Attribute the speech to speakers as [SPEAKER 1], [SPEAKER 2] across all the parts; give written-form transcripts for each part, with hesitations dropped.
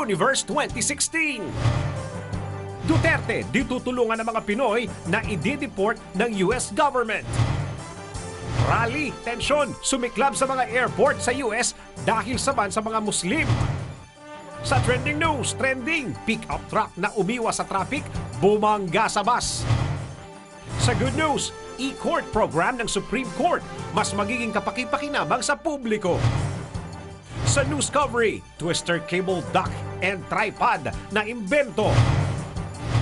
[SPEAKER 1] Universe 2016. Duterte, ditutulungan ng mga Pinoy na i-deport ng US government. Rally, tensyon, sumiklab sa mga airport sa US dahil saban sa mga Muslim. Sa trending news, pick-up truck na umiwas sa traffic, bumangga sa bus. Sa good news, e-court program ng Supreme Court, mas magiging kapaki-pakinabang sa publiko. Sa news coverage, twister cable duck and tripod na imbento.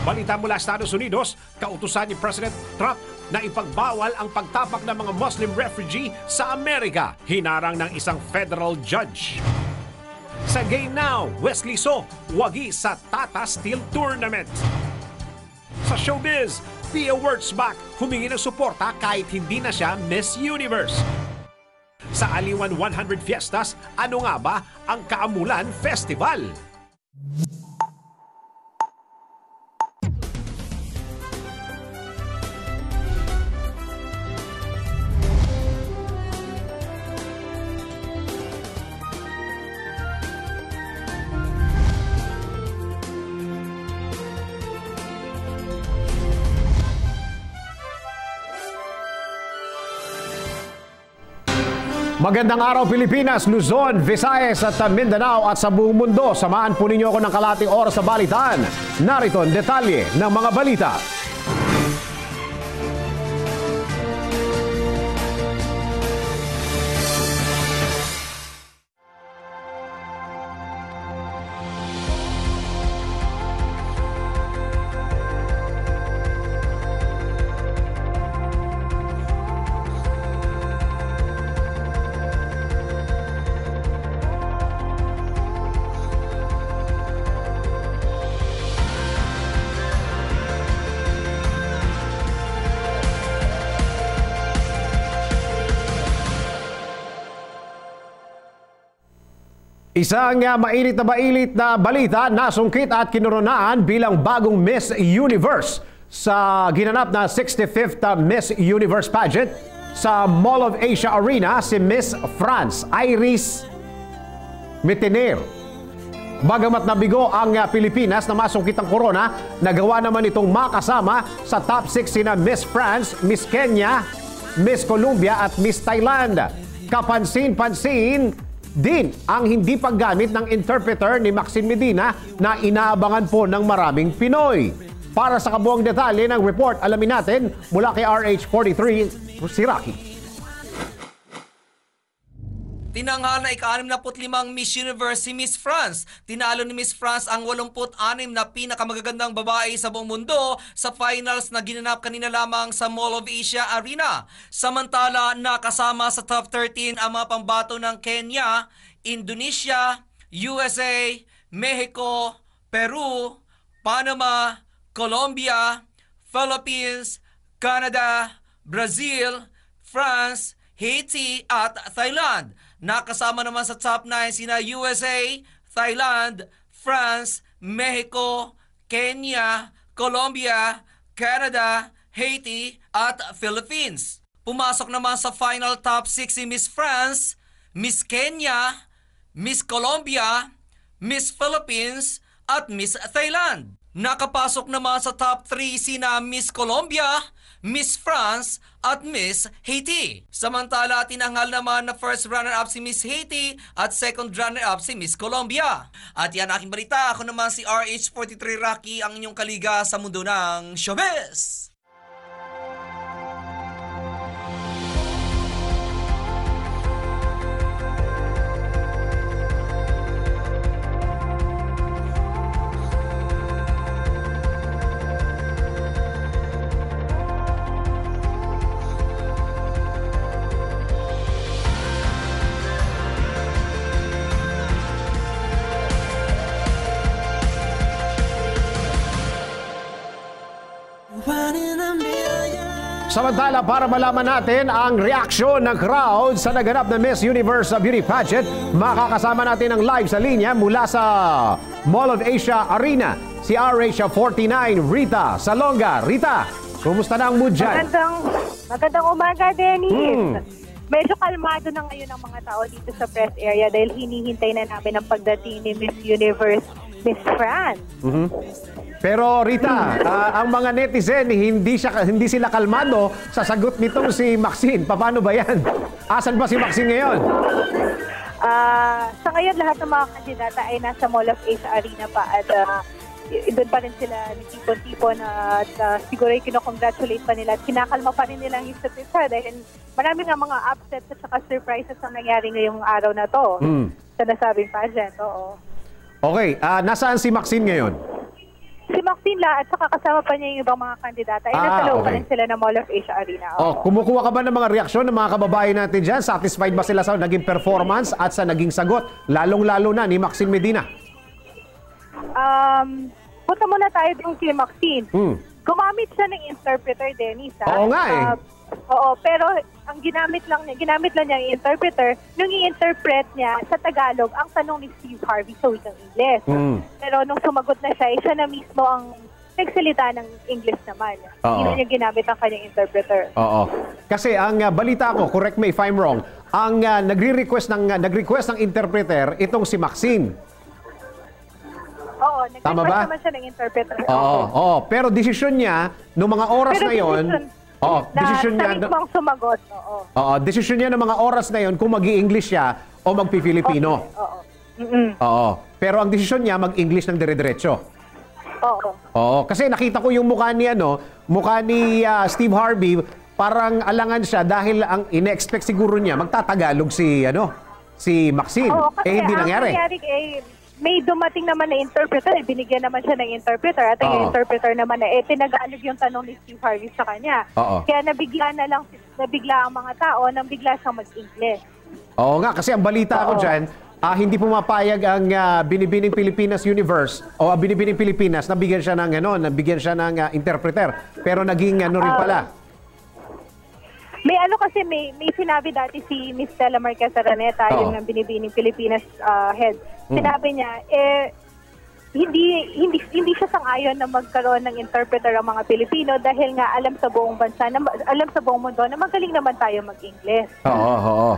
[SPEAKER 1] Balita mula Estados Unidos, kautusan ni President Trump na ipagbawal ang pagtapak ng mga Muslim refugee sa Amerika, hinarang ng isang federal judge. Sa Game Now, Wesley So, wagi sa Tata Steel Tournament. Sa showbiz, Pia Wurtzbach humingi ng suporta kahit hindi na siya Miss Universe. Sa Aliwan 100 Fiestas, ano nga ba ang Kaamulan Festival? Magandang araw Pilipinas, Luzon, Visayas at Mindanao at sa buong mundo. Samahan po ninyo ako ng kalating oras sa balitaan. Narito ang detalye ng mga balita. Isang mainit na balita, nasungkit at kinuronaan bilang bagong Miss Universe sa ginanap na 65th Miss Universe pageant sa Mall of Asia Arena si Miss France Iris Mittener. Bagamat nabigo ang Pilipinas na masungkit ang corona, nagawa naman itong makasama sa top 6 na Miss France, Miss Kenya, Miss Colombia at Miss Thailand. Kapansin-pansin din ang hindi paggamit ng interpreter ni Maxine Medina na inaabangan po ng maraming Pinoy. Para sa kabuang detalye ng report, alamin natin mula kay RH43, si Rocky.
[SPEAKER 2] Tinanghal na ika-65 Miss Universe si Miss France. Tinalo ni Miss France ang 86 na pinakamagagandang babae sa buong mundo sa finals na ginanap kanina lamang sa Mall of Asia Arena. Samantala, nakasama sa top 13 ang mga pambato ng Kenya, Indonesia, USA, Mexico, Peru, Panama, Colombia, Philippines, Canada, Brazil, France, Haiti at Thailand. Nakasama naman sa top 9 sina USA, Thailand, France, Mexico, Kenya, Colombia, Canada, Haiti at Philippines. Pumasok naman sa final top 6 si Miss France, Miss Kenya, Miss Colombia, Miss Philippines at Miss Thailand. Nakapasok naman sa top 3 sina Miss Colombia, Miss France at Miss Haiti. Samantala, tinanghal naman na first runner-up si Miss Haiti at second runner-up si Miss Colombia. At yan aking balita. Ako naman si RH43 Rocky, ang inyong kaliga sa mundo ng showbiz.
[SPEAKER 1] Samantala, para malaman natin ang reaksyon ng crowd sa naganap na Miss Universe Beauty Pageant, makakasama natin ang live sa linya mula sa Mall of Asia Arena, si RH49 Rita Salonga. Rita, kumusta na ang mood dyan?
[SPEAKER 3] Magandang umaga, Dennis. Medyo kalmado na ngayon ang mga tao dito sa press area dahil hinihintay na namin ang pagdating ni Miss Universe Miss France.
[SPEAKER 1] Pero Rita, ang mga netizen hindi sila kalmado sa sagot nitong si Maxine. Paano ba 'yan? Asan ba si Maxine ngayon?
[SPEAKER 3] Sa ngayon, lahat ng mga kandidata ay nasa Mall of Asia Arena pa at doon pa rin sila nagtipon-tipon at siguro ay kinocongratulate pa nila at kinakalma pa rin nila ang isa't isa dahil marami nga mga upsets at saka surprises ang nangyari ngayong araw na to sa nasabing pageant. Oo.
[SPEAKER 1] Okay, nasaan si Maxine ngayon?
[SPEAKER 3] Si Maxine La at saka kasama pa niya yung ibang mga kandidata ay nasa loob pa rin sila ng Mall of Asia Arena.
[SPEAKER 1] Kumukuha ka ba ng mga reaksyon ng mga kababayan natin dyan? Satisfied ba sila sa naging performance at sa naging sagot? Lalong-lalo na ni Maxine Medina.
[SPEAKER 3] Punta muna tayo doon kay Maxine. Gumamit siya ng interpreter, Dennis.
[SPEAKER 1] Oo nga eh.
[SPEAKER 3] Oo, pero ang ginamit lang niya ang interpreter, nung i-interpret niya sa Tagalog, ang tanong ni Steve Harvey sa wikang Ingles. Pero nung sumagot na siya na mismo ang nagsalita ng English naman. Hindi na niya ginamit ang kanyang interpreter.
[SPEAKER 1] Oo. Kasi ang balita ko, correct me if I'm wrong, ang nagre-request ng interpreter itong si Maxine.
[SPEAKER 3] Oo,
[SPEAKER 1] tama ba?
[SPEAKER 3] naman siya ng interpreter.
[SPEAKER 1] Oo. Pero desisyon niya, noong mga oras na yon, desisyon niya,
[SPEAKER 3] sa mismong sumagot.
[SPEAKER 1] desisyon niya ng mga oras na yon kung mag-i-English siya o mag-Filipino. Oo. Pero ang desisyon niya, mag-English ng dire-diretso. Oo. Kasi nakita ko yung mukha ni Steve Harvey, parang alangan siya dahil ang ine-expect siguro niya, magtatagalog si Maxine. Hindi nangyari.
[SPEAKER 3] May dumating naman na interpreter, binigyan naman siya ng interpreter at yung interpreter naman na tinagalog yung tanong ni Steve Harvey sa kanya. Kaya nabigla ang mga tao nang bigla siyang mag-English.
[SPEAKER 1] Oo nga, kasi ang balita ko dyan, hindi pumapayag ang Binibining Pilipinas Universe o Binibining Pilipinas na bigyan siya ng interpreter. Pero naging rin pala.
[SPEAKER 3] May sinabi dati si Miss Stella Marquez Araneta, yung Binibining Pilipinas head. Sinabi niya, hindi siya sang-ayon na magkaroon ng interpreter ang mga Pilipino dahil nga alam sa buong bansa, alam sa buong mundo na magaling naman tayo mag-Ingles.
[SPEAKER 1] Oo.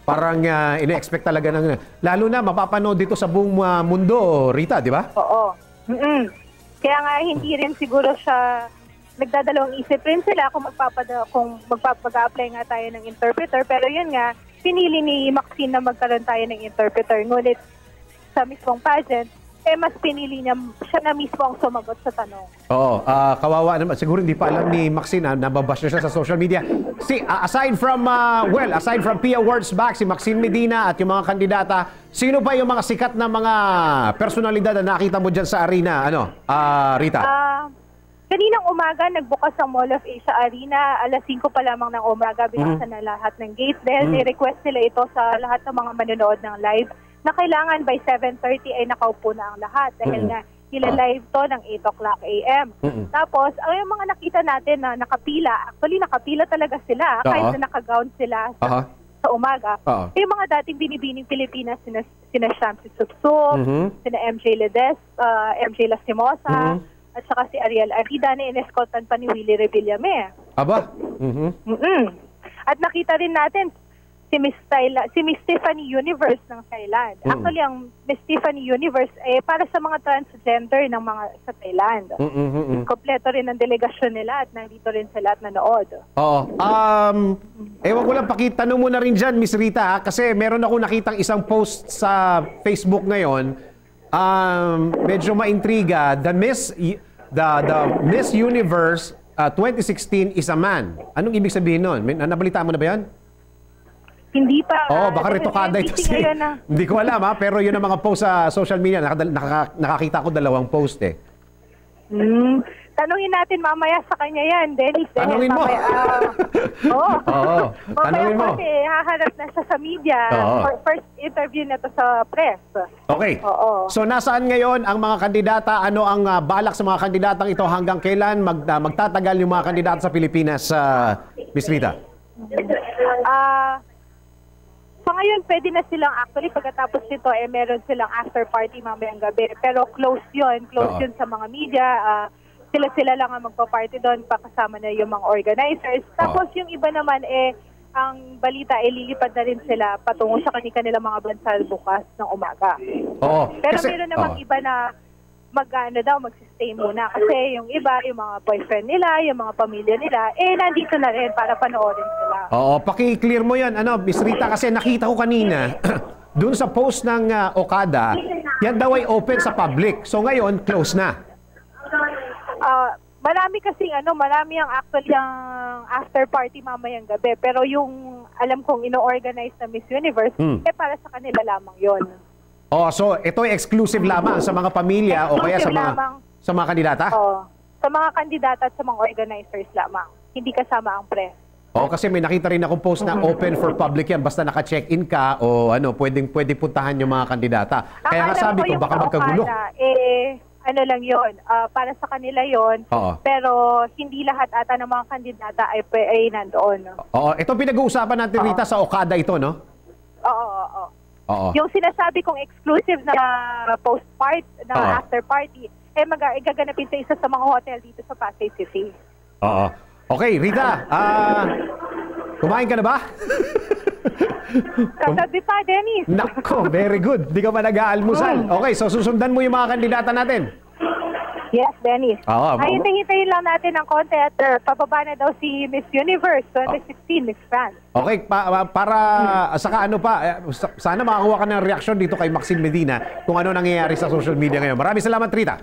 [SPEAKER 1] Parang ine-expect talaga lalo na mapapanood dito sa buong mundo, Rita, di ba?
[SPEAKER 3] Oo. Kaya nga hindi rin siguro siya nagdadalawang isip rin sila kung magpapag-apply nga tayo ng interpreter. Pero yun nga, pinili ni Maxine na magkaroon tayo ng interpreter. Ngunit sa mismong pageant, mas pinili niya siya na mismo ang sumagot sa tanong. Oo,
[SPEAKER 1] kawawa naman. Siguro hindi pa alam ni Maxine, nababash na siya sa social media. Aside from Pia Wurtzbach, si Maxine Medina at yung mga kandidata, sino pa yung mga sikat na mga personalidad na nakita mo dyan sa arena? Rita?
[SPEAKER 3] Kaninang umaga, nagbukas ang Mall of Asia Arena. 5:00 pa lamang ng umaga, binuksan na lahat ng gates. Dahil ni-request nila ito sa lahat ng mga manonood ng live na kailangan by 7:30 ay nakaupo na ang lahat. Dahil nga, nila-live to ng 8 o'clock a.m. Tapos, yung mga nakita natin na nakapila talaga sila kahit na naka-gown sila sa umaga. Yung mga dating Binibining Pilipinas, sina Shamsi Sutsuk, sina MJ Ledes, MJ Lastimosa, at saka si Ariel Arida na inescortan pa ni Willie Revillame.
[SPEAKER 1] Aba?
[SPEAKER 3] At nakita rin natin si Miss Tiffany Universe ng Thailand. Actually, ang Miss Tiffany Universe para sa mga transgender ng mga sa Thailand. Kompleto rin ang delegasyon nila at nandito rin sila at nanood.
[SPEAKER 1] Oo. Ewan ko lang, pakitanong mo na rin dyan, Miss Rita, kasi meron ako nakitang isang post sa Facebook ngayon. Medyo maintriga. The Miss Universe 2016 is a man. Anong ibig sabihin nun? Nabalita mo na ba yan?
[SPEAKER 3] Hindi pa.
[SPEAKER 1] Baka retokada ito. Hindi ko alam pero yun ang mga post sa social media. Nakakita ko 2 post
[SPEAKER 3] Tanungin natin mamaya sa kanya yan, Dennis.
[SPEAKER 1] Tanungin mo.
[SPEAKER 3] Tanungin mo. Kasi haharap na siya sa media. First interview na to sa press.
[SPEAKER 1] Okay. So nasaan ngayon ang mga kandidata? Ano ang balak sa mga kandidatang ito? Hanggang kailan magtatagal yung mga kandidata sa Pilipinas, Miss Rita?
[SPEAKER 3] So ngayon, pwede na silang actually pagkatapos nito, meron silang after party mamayang gabi. Pero close yun sa mga media. Sila lang ang magpa-party doon, pakasama na yung mga organizers. Tapos yung iba naman ang balita ay lilipad na rin sila patungo sa kanilang mga bansa bukas ng umaga.
[SPEAKER 1] Oo.
[SPEAKER 3] Pero
[SPEAKER 1] Kasi,
[SPEAKER 3] meron namang iba na magsistay muna. Kasi yung iba, yung mga boyfriend nila, yung mga pamilya nila, nandito na rin para panoorin sila.
[SPEAKER 1] Oo, paki-clear mo yan, Miss Rita, kasi nakita ko kanina, dun sa post ng Okada, yan daw ay open sa public. So ngayon, close na.
[SPEAKER 3] Marami kasing marami ang actually ang after party mamayang gabi. Pero yung alam kong ino-organize na Miss Universe, para sa kanila lamang yon.
[SPEAKER 1] Oh, so ito ay exclusive lamang sa mga pamilya o kaya sa mga kandidata?
[SPEAKER 3] Oo. Sa mga kandidata at sa mga organizers lamang. Hindi kasama ang press.
[SPEAKER 1] Oo, kasi may nakita rin akong post na open for public yan. Basta naka-check-in ka o pwede puntahan yung mga kandidata. Kaya nga sabi ko, baka magkagulo.
[SPEAKER 3] Lang yon, para sa kanila yon. Pero hindi lahat ata ng mga kandidata ay nandoon.
[SPEAKER 1] Oo, ito pinag-uusapan natin, Rita, sa Okada ito, no?
[SPEAKER 3] Oo.
[SPEAKER 1] Oo.
[SPEAKER 3] Yung sinasabi kong exclusive na post-part, na after party, gaganapin sa isa sa mga hotel dito sa Pasay City.
[SPEAKER 1] Oo. Okay, Rita, kumain ka na ba?
[SPEAKER 3] Kasabi pa, Dennis.
[SPEAKER 1] Nako, very good. Di ka ba nag-aalmusal? Okay, so susundan mo yung mga kandidata natin.
[SPEAKER 3] Yes, Dennis.
[SPEAKER 1] Oo.
[SPEAKER 3] Hintayin lang natin ng konti at pababa na daw si Miss Universe 2016, Miss France.
[SPEAKER 1] Okay, para saka sana makakuha ka ng reaksyon dito kay Maxine Medina kung ano nangyayari sa social media ngayon. Maraming salamat, Rita.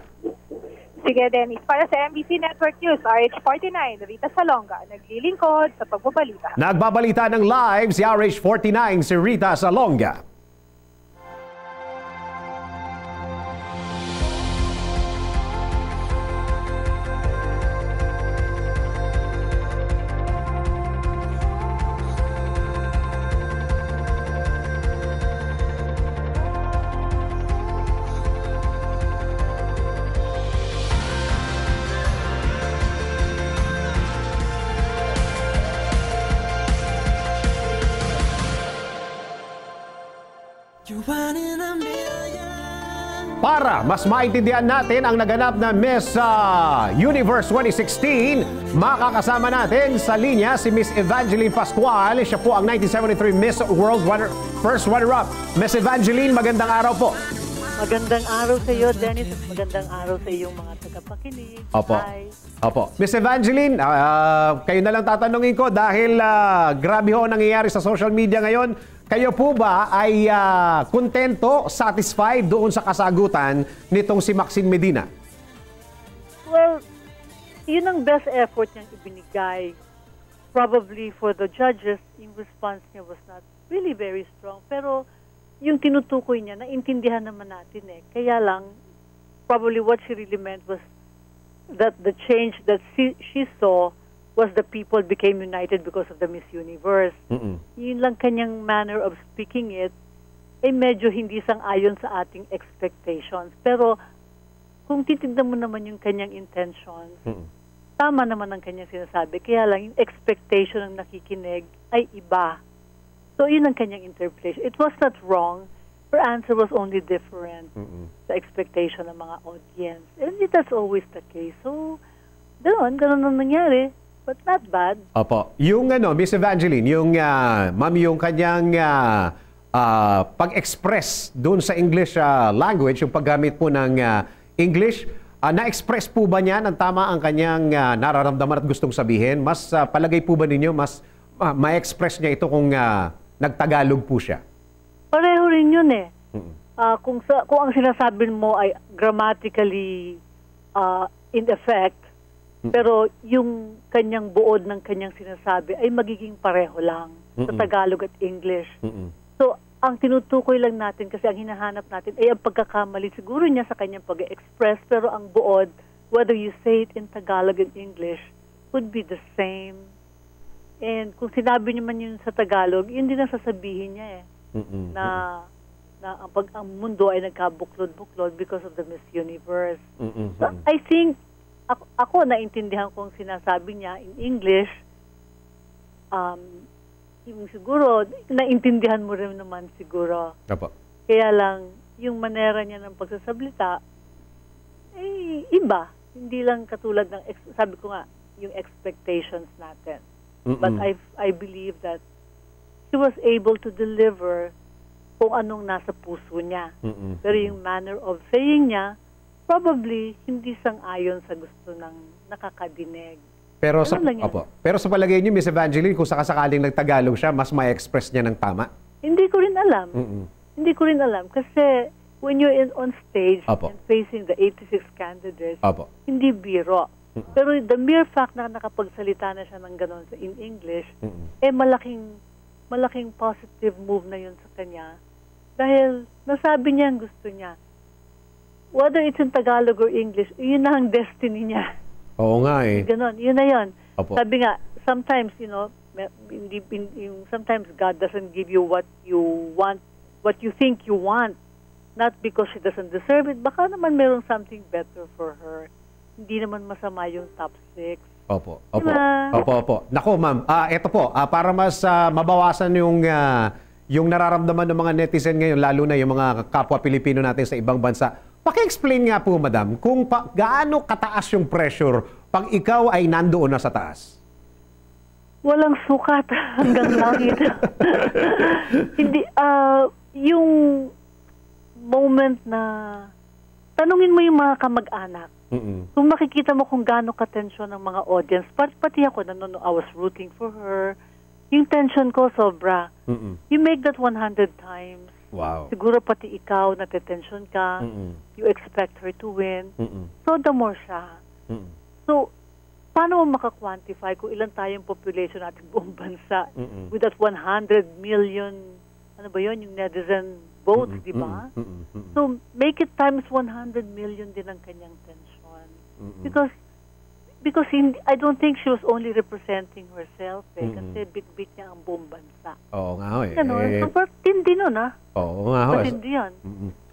[SPEAKER 3] Sige, Dennis. Para sa MBC Network News, RH49, Rita Salonga, naglilingkod sa pagbabalita.
[SPEAKER 1] Nagbabalita ng live si RH49, si Rita Salonga. Para mas maintindihan natin ang naganap na Miss Universe 2016, makakasama natin sa linya si Miss Evangeline Pascual. Siya po ang 1973 Miss World First Runner-Up. Miss Evangeline, magandang araw po.
[SPEAKER 4] Magandang araw sa iyo, Dennis, at magandang araw sa iyong mga tagapakinig.
[SPEAKER 1] Opo.
[SPEAKER 4] Hi.
[SPEAKER 1] Opo. Miss Evangeline, kayo na lang tatanungin ko dahil grabe ho nangyayari sa social media ngayon. Kayo po ba ay kontento, satisfied doon sa kasagutan nitong si Maxine Medina?
[SPEAKER 4] Well, yun ang best effort niyang ibinigay. Probably for the judges, yung response niya was not really very strong. Pero yung tinutukoy niya, naintindihan naman natin eh. Kaya lang, probably what she really meant was that the change that she saw was the people became united because of the Miss Universe. Yun lang kanyang manner of speaking it, medyo hindi sang-ayon sa ating expectations. Pero kung titignan mo naman yung kanyang intentions, tama naman ang kanyang sinasabi. Kaya lang yung expectation ng nakikinig ay iba. So yun ang kanyang interpretation. It was not wrong. Her answer was only different sa expectation ng mga audience. And that's always the case. So, ganun ang nangyari. But not bad.
[SPEAKER 1] Opo. Yung Miss Evangeline, yung ma'am, yung kanyang pag-express doon sa English language, yung paggamit po ng English, na-express po ba niya ng tama ang kanyang nararamdaman at gustong sabihin? Mas palagay po ba ninyo, mas ma-express niya ito kung nagtagalog po siya?
[SPEAKER 4] Pareho rin yun eh. Kung ang sinasabi mo ay grammatically in effect, pero yung kanyang buod ng kanyang sinasabi ay magiging pareho lang sa Tagalog at English. So, ang tinutukoy lang natin kasi ang hinahanap natin ay ang pagkakamali siguro niya sa kanyang pag-express, pero ang buod, whether you say it in Tagalog and English, would be the same. And kung sinabi niya man yun sa Tagalog, yun din ang sasabihin niya eh. Na ang mundo ay nagkabuklod-buklod because of the Miss Universe. So, I think ako naintindihan kong sinasabi niya in English, yung siguro, naintindihan mo rin naman siguro.
[SPEAKER 1] Opo.
[SPEAKER 4] Kaya lang, yung manera niya ng pagsasablita, iba. Hindi lang katulad ng, sabi ko nga, yung expectations natin. But I believe that she was able to deliver kung anong nasa puso niya.
[SPEAKER 5] Mm-mm.
[SPEAKER 4] Pero yung manner of saying niya, probably hindi sang-ayon sa gusto ng nakakadinig.
[SPEAKER 5] Pero sa,
[SPEAKER 4] Ganun lang yun.
[SPEAKER 5] pero sa palagay niyo, Miss Evangeline, kung sakasakaling nagtagalog siya, mas ma-express niya ng tama?
[SPEAKER 4] Hindi ko rin alam.
[SPEAKER 5] Mm-mm.
[SPEAKER 4] Hindi ko rin alam. Kasi when you're on stage
[SPEAKER 5] Opo.
[SPEAKER 4] and facing the 86 candidates,
[SPEAKER 5] Opo.
[SPEAKER 4] hindi biro. Pero the mere fact na nakapagsalita na siya ng ganon in English, eh malaking positive move na yun sa kanya. Dahil nasabi niya ang gusto niya. Whether it's in Tagalog or English, yun na ang destiny niya.
[SPEAKER 5] Oo nga eh.
[SPEAKER 4] Ganon, yun na yun.
[SPEAKER 5] Opo.
[SPEAKER 4] Sabi nga, sometimes, sometimes God doesn't give you what you want, what you think you want. Not because she doesn't deserve it. Baka naman merong something better for her. Hindi naman masama yung top 6.
[SPEAKER 5] Opo. Opo.
[SPEAKER 4] Diba?
[SPEAKER 5] Opo. Nako, ma'am. Ito po, para mas mabawasan yung nararamdaman ng mga netizen ngayon, lalo na yung mga kapwa Pilipino natin sa ibang bansa. Paki-explain nga po, madam, kung gaano kataas yung pressure pag ikaw ay nandoon na sa taas.
[SPEAKER 4] Walang sukat hanggang langit. Hindi, yung moment na tanungin mo yung mga kamag-anak. Kung makikita mo kung gaano ka-tension ng mga audience, pati ako, I was rooting for her. Yung tension ko, sobra. You make that 100 times.
[SPEAKER 5] Wow.
[SPEAKER 4] Siguro pati ikaw, natetension ka. You expect her to win. So, the more siya. So, paano mo makakwantify kung ilan tayong population natin buong bansa with that 100 million, ano ba yun, yung netizen votes, di ba? So, make it times 100 million din ang kanyang tension. Because I don't think she was only representing herself kasi bit-bit niya ang buong bansa.
[SPEAKER 5] Oo nga eh.
[SPEAKER 4] So, tindi nun
[SPEAKER 5] Oo nga ho.
[SPEAKER 4] Tindi yan.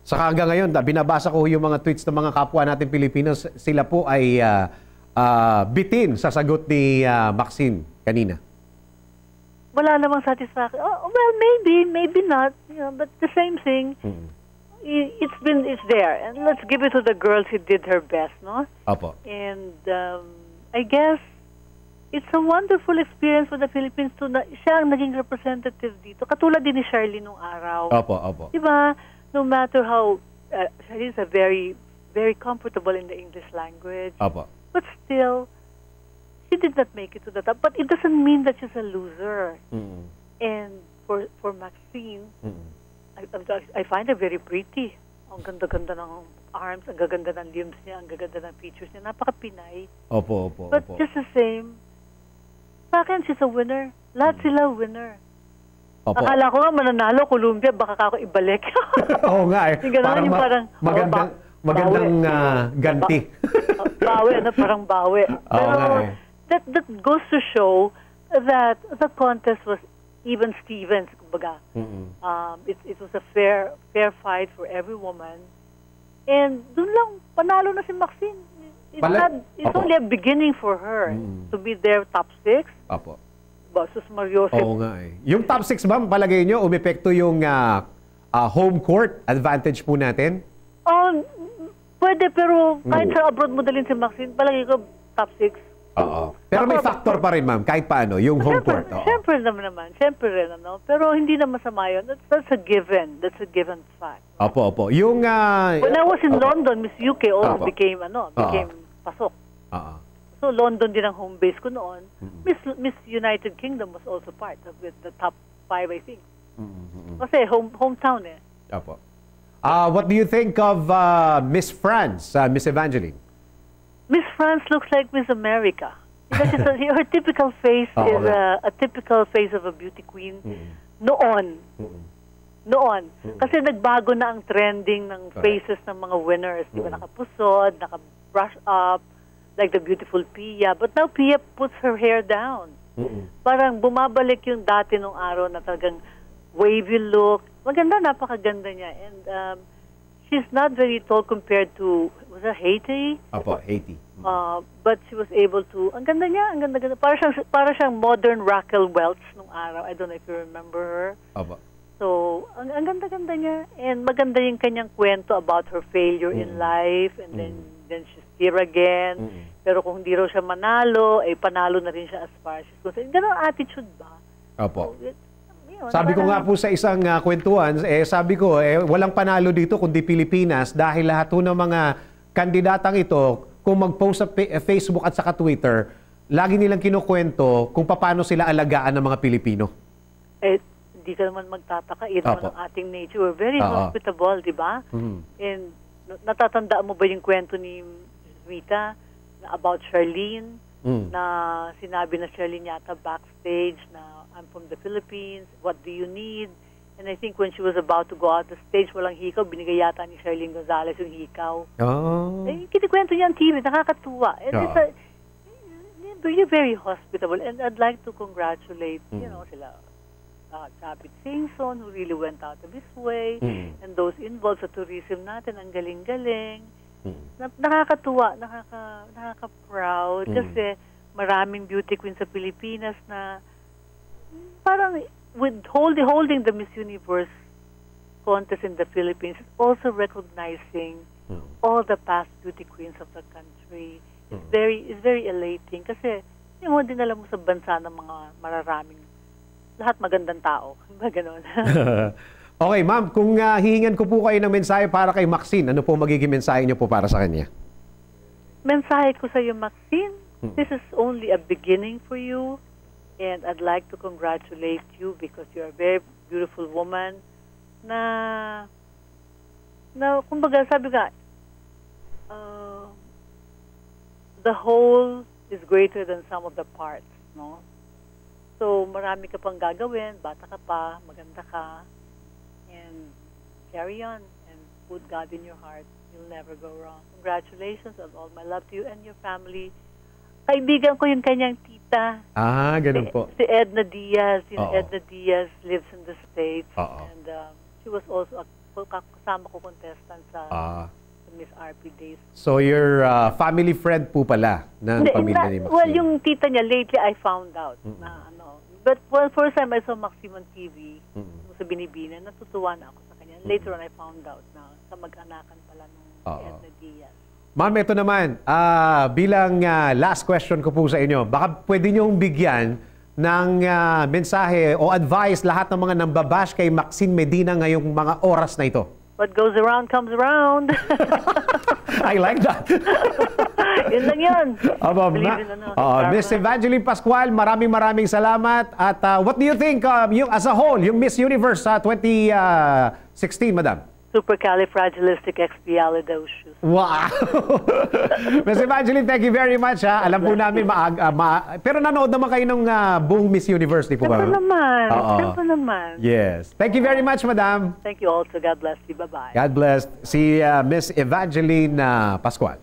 [SPEAKER 5] Saka hanggang ngayon, binabasa ko yung mga tweets ng mga kapwa natin Pilipinos, sila po ay bitin sa sagot ni Maxine kanina.
[SPEAKER 4] Wala namang satisfaction. Oh, well, maybe not. But the same thing, it's there. And let's give it to the girl. She did her best, no?
[SPEAKER 5] Opo.
[SPEAKER 4] And I guess it's a wonderful experience for the Philippines to na siya ang naging representative dito. Katulad din ni Shirley nung araw.
[SPEAKER 5] Opo.
[SPEAKER 4] Diba? No matter how, Shirley is a very, very comfortable in the English language.
[SPEAKER 5] Opo.
[SPEAKER 4] But still, she did not make it to the top. But it doesn't mean that she's a loser. And for Maxine, I find her very pretty. Ang ganda-ganda ng arms, ang gaganda ng limbs niya, ang gaganda ng features niya. Napaka-Pinay.
[SPEAKER 5] Opo.
[SPEAKER 4] But just the same, sa akin, she's a winner. Lahat sila winner.
[SPEAKER 5] Opo.
[SPEAKER 4] Akala ko nga mananalo, Colombia, baka ako ibalik.
[SPEAKER 5] Oo nga eh.
[SPEAKER 4] Yung parang
[SPEAKER 5] magandang ganti.
[SPEAKER 4] Parang bawi. Pero that goes to show that the contest was even Stevens, kumbaga. It was a fair fight for every woman. And dun lang, panalo na si Maxine. It's only a beginning for her to be their top 6.
[SPEAKER 5] Opo.
[SPEAKER 4] Versus Mariosep.
[SPEAKER 5] Oo nga eh. Yung top 6 ba, palagay nyo, umepekto yung home court advantage po natin?
[SPEAKER 4] Pwede, pero kahit sa abroad mo dalhin si Maxine, palagay ko top 6.
[SPEAKER 5] Oo. Pero may factor pa rin, ma'am, kahit paano, yung home court.
[SPEAKER 4] Siyempre naman. Siyempre rin, ano? Pero hindi na masama yun. That's a given. That's a given fact.
[SPEAKER 5] Opo. Yung...
[SPEAKER 4] When I was in London, Miss UK also became pasok. So London din ang home base ko noon. Miss United Kingdom was also part of the top 5, I think. Kasi hometown eh.
[SPEAKER 5] Opo. What do you think of Miss France, Miss Evangeline?
[SPEAKER 4] Miss France looks like Miss America. Her typical face is a typical face of a beauty queen. Noon. Kasi nagbago na ang trending ng faces ng mga winners. Di ba, nakapusod, naka-brush up, like the beautiful Pia. But now Pia puts her hair down. Parang bumabalik yung dati nung araw na talagang wavy look. Maganda, napakaganda niya. And she's not very tall compared to, was that Haiti?
[SPEAKER 5] Opo, Haiti.
[SPEAKER 4] But she was able to, ang ganda niya, ang ganda. Para siyang modern Raquel Welch nung araw. I don't know if you remember her.
[SPEAKER 5] Opo.
[SPEAKER 4] So, ang ganda-ganda niya. And maganda yung kanyang kwento about her failure in life. And then she's here again. Pero kung hindi raw siya manalo, panalo na rin siya as far as she's concerned. Ganun attitude ba?
[SPEAKER 5] Opo.
[SPEAKER 4] So,
[SPEAKER 5] Sabi ko nga po sa isang kwentuhan, sabi ko, walang panalo dito kundi Pilipinas dahil lahat po ng mga kandidatang ito, kung mag-post sa Facebook at saka Twitter, lagi nilang kinukwento kung paano sila alagaan ng mga Pilipino.
[SPEAKER 4] Hindi ka naman magtataka. Ito naman ang ating nature. We're very hospitable, di ba? And natatandaan mo ba yung kwento ni Rita about Charlene? Na sinabi na Charlene yata backstage na I'm from the Philippines, what do you need? And I think when she was about to go out the stage, walang hikaw, binigay yata ni Charlene Gonzalez yung hikaw. Kinikwento niya ang TV, nakakatuwa. And you're very hospitable. And I'd like to congratulate, sila Chapit Singson, who really went out of his way, and those involved sa tourism natin, ang galing-galing. Nakakatuwa, nakaka-proud, kasi maraming beauty queen sa Pilipinas na parang holding the Miss Universe contest in the Philippines, also recognizing all the past beauty queens of the country. It's very elating kasi dinala mo sa bansa ng mga mararaming lahat magandang tao. Gano'n.
[SPEAKER 5] Okay, ma'am, kung hihingan ko po kayo ng mensahe para kay Maxine, ano po magiging mensahe niyo po para sa kanya?
[SPEAKER 4] Mensahe ko sa iyo, Maxine, this is only a beginning for you. And I'd like to congratulate you because you're a very beautiful woman na kumbaga sabi ka, the whole is greater than some of the parts, no? So, marami ka pang gagawin, bata ka pa, maganda ka, and carry on and put God in your heart. You'll never go wrong. Congratulations and all my love to you and your family. Kaibigan ko yung kanyang tita.
[SPEAKER 5] Ganun po.
[SPEAKER 4] Si Edna Diaz. Edna Diaz lives in the States. And she was also kasama ko contestant sa Miss RP Days.
[SPEAKER 5] So, you're family friend po pala ng pamilya ni Maxine?
[SPEAKER 4] Well, yung tita niya, lately I found out na But first time I saw Maxine on TV, sa Binibinan, natutuwa na ako sa kanya. Later on, I found out na sa mag-anakan pala nung Edna Diaz.
[SPEAKER 5] Ma'am, ito naman, bilang last question ko po sa inyo, baka pwede niyong bigyan ng mensahe o advice lahat ng mga nambabash kay Maxine Medina ngayong mga oras na ito.
[SPEAKER 4] What goes around comes around.
[SPEAKER 5] I like that.
[SPEAKER 4] Yun lang yun.
[SPEAKER 5] Miss Evangeline Pascual, maraming salamat. At what do you think, yung, as a whole, yung Miss Universe 2016, Madam?
[SPEAKER 4] Supercalifragilisticexpialidocious.
[SPEAKER 5] Wow! Miss Evangeline, thank you very much. Alam po namin, pero nanood naman kayo ng buong Miss Universe, di po ba?
[SPEAKER 4] Siyempre naman.
[SPEAKER 5] Yes. Thank you very much, Madam.
[SPEAKER 4] Thank you also. God bless you. Bye-bye.
[SPEAKER 5] God bless. Si Miss Evangeline Pascual.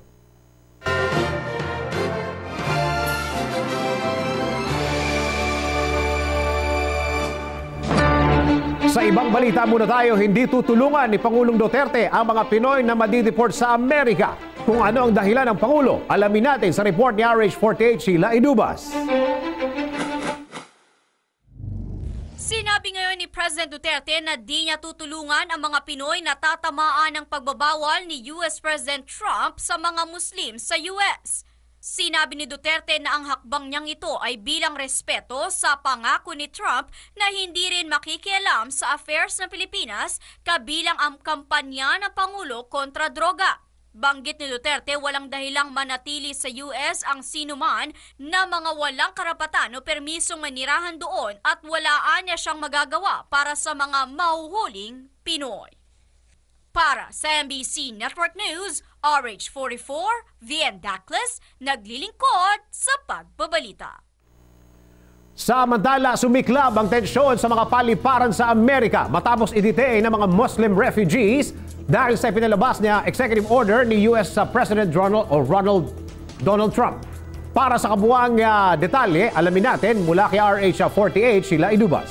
[SPEAKER 5] Sa ibang balita muna tayo, hindi tutulungan ni Pangulong Duterte ang mga Pinoy na madideport sa Amerika. Kung ano ang dahilan ng Pangulo, alamin natin sa report ni RH48, Sheila Idubas.
[SPEAKER 6] Sinabi ngayon ni President Duterte na di niya tutulungan ang mga Pinoy na tatamaan ng pagbabawal ni US President Trump sa mga Muslim sa US. Sinabi ni Duterte na ang hakbang niyang ito ay bilang respeto sa pangako ni Trump na hindi rin makikialam sa affairs ng Pilipinas kabilang ang kampanya ng Pangulo kontra droga. Banggit ni Duterte walang dahilang manatili sa US ang sinuman na mga walang karapatan o permisong manirahan doon at walaan niya siyang magagawa para sa mga mahuhuling Pinoy. Para sa MBC Network News, RH44, Vian Dacles, naglilingkod sa pagbabalita.
[SPEAKER 5] Samantala, sumiklab ang tensyon sa mga paliparan sa Amerika matapos i-detain ng mga Muslim refugees dahil sa pinalabas niya executive order ni US President Donald Trump. Para sa kabuuang detalye, alamin natin mula kay RH48, Sheila Idubas.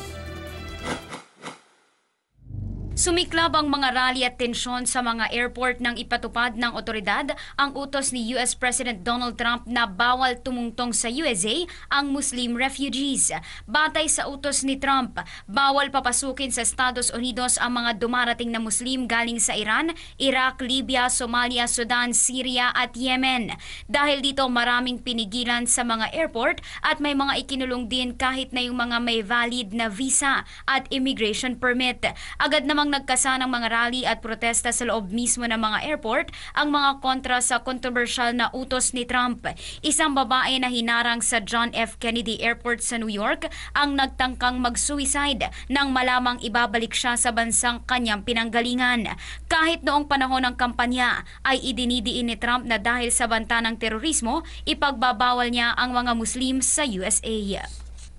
[SPEAKER 6] Sumiklab ang mga rally at tensyon sa mga airport nang ipatupad ng otoridad ang utos ni US President Donald Trump na bawal tumungtong sa USA ang Muslim refugees. Batay sa utos ni Trump, bawal papasukin sa Estados Unidos ang mga dumarating na Muslim galing sa Iran, Iraq, Libya, Somalia, Sudan, Syria at Yemen. Dahil dito maraming pinigilan sa mga airport at may mga ikinulong din kahit na yung mga may valid na visa at immigration permit. Agad namang nagkasa ng mga rally at protesta sa loob mismo ng mga airport ang mga kontra sa kontrobersyal na utos ni Trump. Isang babae na hinarang sa John F. Kennedy Airport sa New York ang nagtangkang mag-suicide nang malamang ibabalik siya sa bansang kanyang pinanggalingan. Kahit noong panahon ng kampanya ay idinidiin ni Trump na dahil sa banta ng terorismo, ipagbabawal niya ang mga Muslim sa USA.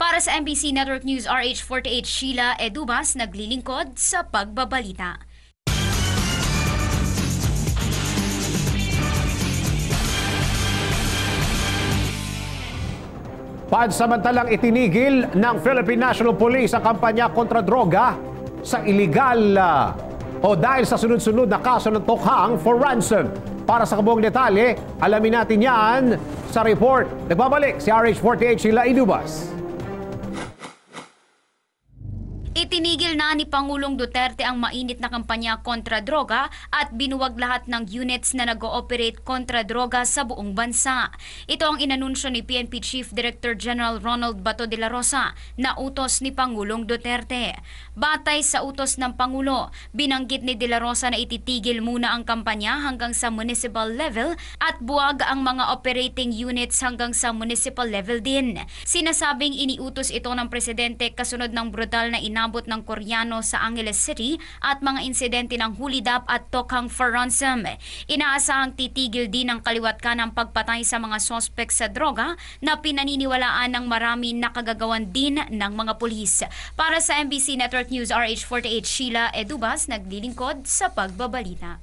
[SPEAKER 6] Para sa MBC Network News RH48, Sheila Edubas naglilingkod sa pagbabalita.
[SPEAKER 5] Pansamantalang itinigil ng Philippine National Police ang kampanya kontra droga sa iligal o dahil sa sunod-sunod na kaso ng tokhang for ransom. Para sa kabuong detalye, alamin natin yan sa report. Nagbabalik si RH48 Sheila Edubas.
[SPEAKER 6] Itinigil na ni Pangulong Duterte ang mainit na kampanya kontra droga at binuwag lahat ng units na nag-ooperate kontra droga sa buong bansa. Ito ang inanunsyo ni PNP Chief Director General Ronald Bato de la Rosa na utos ni Pangulong Duterte. Batay sa utos ng Pangulo, binanggit ni de la Rosa na ititigil muna ang kampanya hanggang sa municipal level at buwag ang mga operating units hanggang sa municipal level din. Sinasabing iniutos ito ng Presidente kasunod ng brutal na inabot ng Koreano sa Angeles City at mga insidente ng hulidap at tokhang for ransom. Inaasahang titigil din ang kaliwat kanang pagpatay sa mga sospek sa droga na pinaniniwalaan ng marami na kagagawan din ng mga pulis. Para sa MBC Network News RH48, Sheila Edubas naglilingkod sa pagbabalita.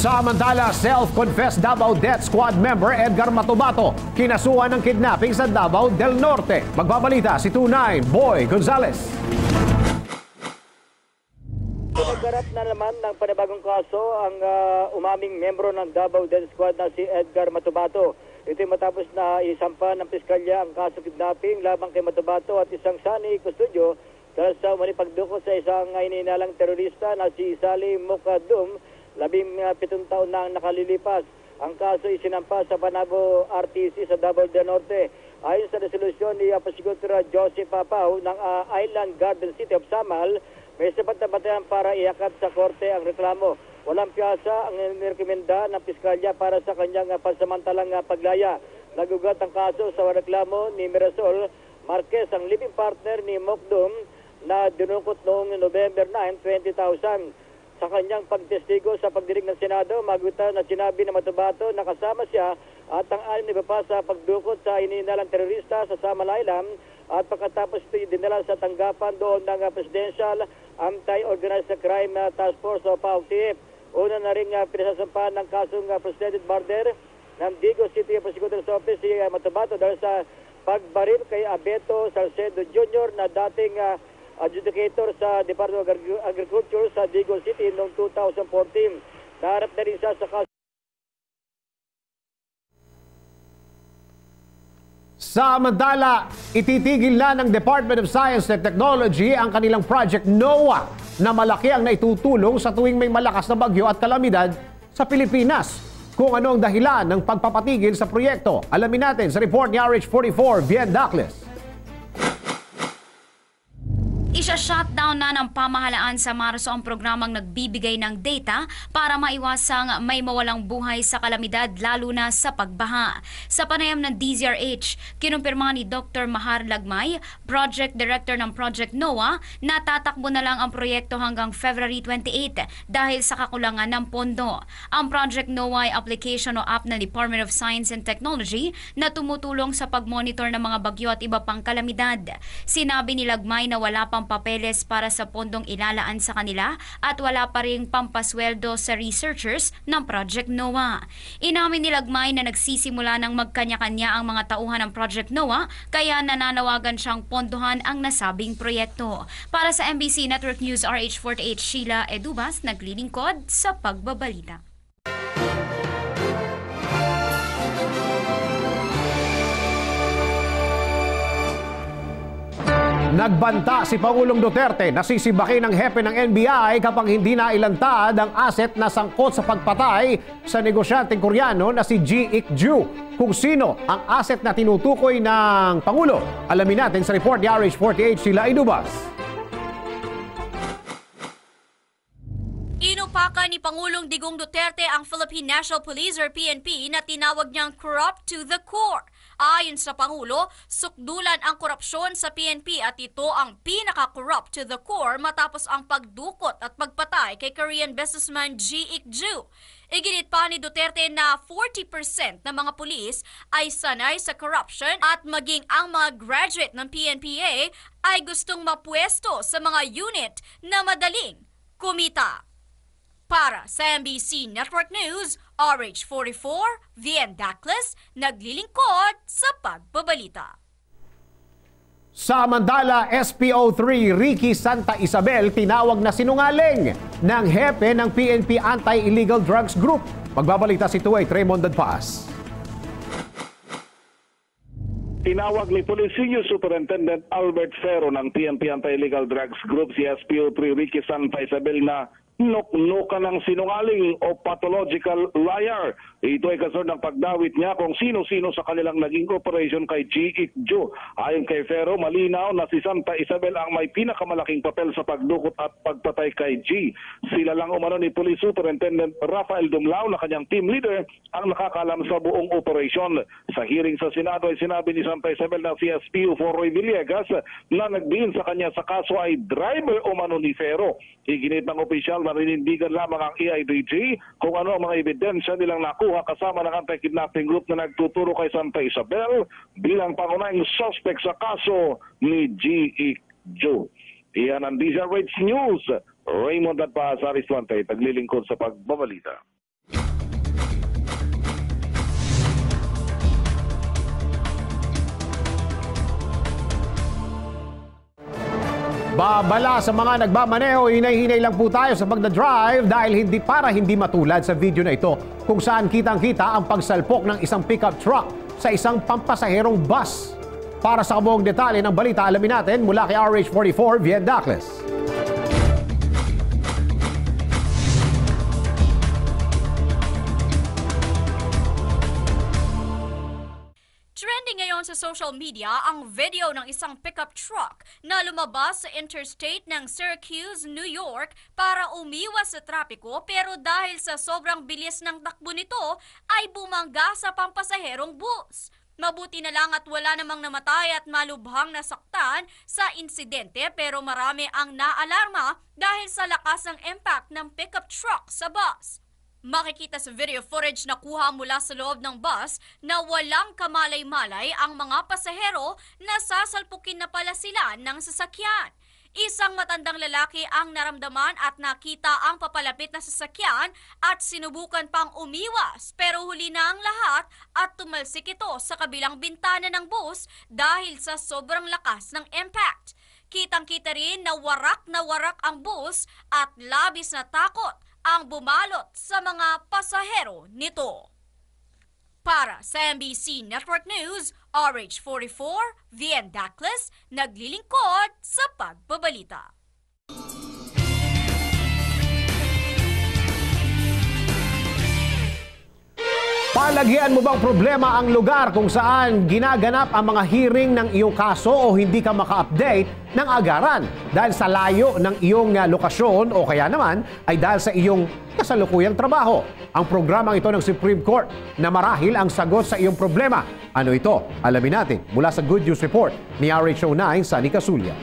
[SPEAKER 5] Samantala, self-confessed Davao Death Squad member Edgar Matubato kinasuhan ng kidnapping sa Davao del Norte. Magbabalita si 29 Boy Gonzales.
[SPEAKER 7] Nagkarat na naman ng panibagong kaso ang umaming membro ng Davao Death Squad na si Edgar Matubato. Ito matapos na isampa ng piskalya ang kaso kidnapping labang kay Matubato at isang sani kustodyo dahil sa umanipagdukot sa isang ininalang terorista na si Sally Mukadum, 17 taon na ang nakalilipas. Ang kaso isinampa sa Panabo RTC sa Davao del Norte. Ayon sa resolusyon ni Prosecutor Joseph Papaw ng Island Garden City of Samal, may sapat na batayan para iakat sa korte ang reklamo. Walang piyasa ang nirekomenda ng piskalya para sa kanyang pansamantalang paglaya. Nagugat ang kaso sa reklamo ni Mirasol Marquez, ang living partner ni Mokdum na dinukot noong November 9, 20,000. Sa kanyang pagtestigo sa pagdinig ng Senado, magutan na sinabi ng Matubato na kasama siya at ang anim na iba pa sa pagdukot sa ininalang terorista sa Samal Island at pagkatapos ito dinala sa tanggapan doon ng Presidential Anti-Organized Crime Task Force o PAOTF. Una na rin pinasasampahan ng kasong President Barder ng Digo City Prosecutor's Office si Matubato dahil sa pagbaril kay Abeto Salcedo Jr. na dating adjudicator sa Department of Agriculture sa Digo City noong 2014. Naharap na rin siya sa kaso.
[SPEAKER 5] Samantala, ititigil na ng Department of Science and Technology ang kanilang Project NOAA na malaki ang naitutulong sa tuwing may malakas na bagyo at kalamidad sa Pilipinas. Kung ano ang dahilan ng pagpapatigil sa proyekto, alamin natin sa report ni RH44, Bien Dacles.
[SPEAKER 6] Isa-shutdown na ng pamahalaan sa Marso ang programang nagbibigay ng data para maiwasang may mawalang buhay sa kalamidad lalo na sa pagbaha. Sa panayam ng DZRH, kinumpirma ni Dr. Mahar Lagmay, Project Director ng Project NOAA, na tatakbo na lang ang proyekto hanggang February 28 dahil sa kakulangan ng pondo. Ang Project NOAA ay application o app ng Department of Science and Technology na tumutulong sa pagmonitor ng mga bagyo at iba pang kalamidad. Sinabi ni Lagmay na wala pang papeles para sa pondong ilalaan sa kanila at wala pa ring pampasweldo sa researchers ng Project NOAA. Inamin ni Lagmay na nagsisimula ng magkanya-kanya ang mga tauhan ng Project NOAA kaya nananawagan siyang pondohan ang nasabing proyekto. Para sa MBC Network News RH48, Sheila Edubas, naglilingkod sa pagbabalita.
[SPEAKER 5] Nagbanta si Pangulong Duterte na sisibakin ng hepe ng NBI kapag hindi na ilantad ang asset na sangkot sa pagpatay sa negosyanteng Koreano na si Ji Ik-ju. Kung sino ang asset na tinutukoy ng Pangulo, alamin natin sa report ni RH48, Sheila Idubas.
[SPEAKER 6] Inupakan ni Pangulong Digong Duterte ang Philippine National Police or PNP na tinawag niyang corrupt to the core. Ayon sa Pangulo, sukdulan ang korupsyon sa PNP at ito ang pinaka-corrupt to the core matapos ang pagdukot at pagpatay kay Korean businessman Ji Ik-ju. Iginit pa ni Duterte na 40% ng mga pulis ay sanay sa corruption at maging ang mga graduate ng PNPA ay gustong mapwesto sa mga unit na madaling kumita. Para sa MBC Network News, RH44, Vien Dacles, naglilingkod sa pagbabalita.
[SPEAKER 5] Samantala, SPO3 Ricky Santa Isabel tinawag na sinungaling ng hepe ng PNP Anti-Illegal Drugs Group. Magbabalita si Tuay Tremond Dadpaas.
[SPEAKER 8] Tinawag ni Police Senior Superintendent Albert Ferro ng PNP Anti-Illegal Drugs Group si SPO3 Ricky Santa Isabel na nuk-nuka ng sinungaling o pathological liar. Ito ay kasunod ng pagdawit niya kung sino-sino sa kanilang naging operation kay Ji Ik-ju. Ayon kay Ferro, malinaw na si Santa Isabel ang may pinakamalaking papel sa pagdukot at pagpatay kay Ji. Sila lang umano ni Police Superintendent Rafael Dumlao na kanyang team leader ang nakakalam sa buong operation. Sa hearing sa Senado ay sinabi ni Santa Isabel na si SPO Roy Villegas na nagdiin sa kanya sa kaso ay driver umano ni Ferro. Iginit ng opisyal na rinindigan lamang ang EIDG kung ano ang mga ebidensya nilang nakuha kasama ng anti-kidnapping group na nagtuturo kay Santa Isabel bilang pangunahing suspect sa kaso ni Ji Ik-ju. Iyan ang DZRH News. Raymond Dadpaas, Aris Tuante, taglilingkod sa pagbabalita.
[SPEAKER 5] Babala sa mga nagmamaneho, hinay-hinay lang po tayo sa pagdadrive dahil hindi matulad sa video na ito kung saan kitang-kita ang pagsalpok ng isang pickup truck sa isang pampasaherong bus. Para sa kabuong detalye ng balita, alamin natin mula kay RH44, Vien Dacles.
[SPEAKER 6] Trending ngayon sa social media ang video ng isang pickup truck na lumabas sa interstate ng Syracuse, New York para umiwas sa trapiko pero dahil sa sobrang bilis ng takbo nito ay bumangga sa pampasaherong bus. Mabuti na lang at wala namang namatay at malubhang nasaktan sa insidente pero marami ang naalarma dahil sa lakas ng impact ng pickup truck sa bus. Makikita sa video footage na kuha mula sa loob ng bus na walang kamalay-malay ang mga pasahero na sasalpukin na pala sila ng sasakyan. Isang matandang lalaki ang naramdaman at nakita ang papalapit na sasakyan at sinubukan pang umiwas pero huli na ang lahat at tumalsik ito sa kabilang bintana ng bus dahil sa sobrang lakas ng impact. Kitang-kita rin na warak ang bus at labis na takot ang bumalot sa mga pasahero nito. Para sa MBC Network News, RH44, Vien Dacles, naglilingkod sa pagbabalita.
[SPEAKER 5] Palagyan mo bang problema ang lugar kung saan ginaganap ang mga hearing ng iyong kaso o hindi ka maka-update ng agaran dahil sa layo ng iyong lokasyon o kaya naman ay dahil sa iyong kasalukuyang trabaho? Ang programang ito ng Supreme Court na marahil ang sagot sa iyong problema. Ano ito? Alamin natin mula sa Good News Report ni RH09 Sunny Casulia.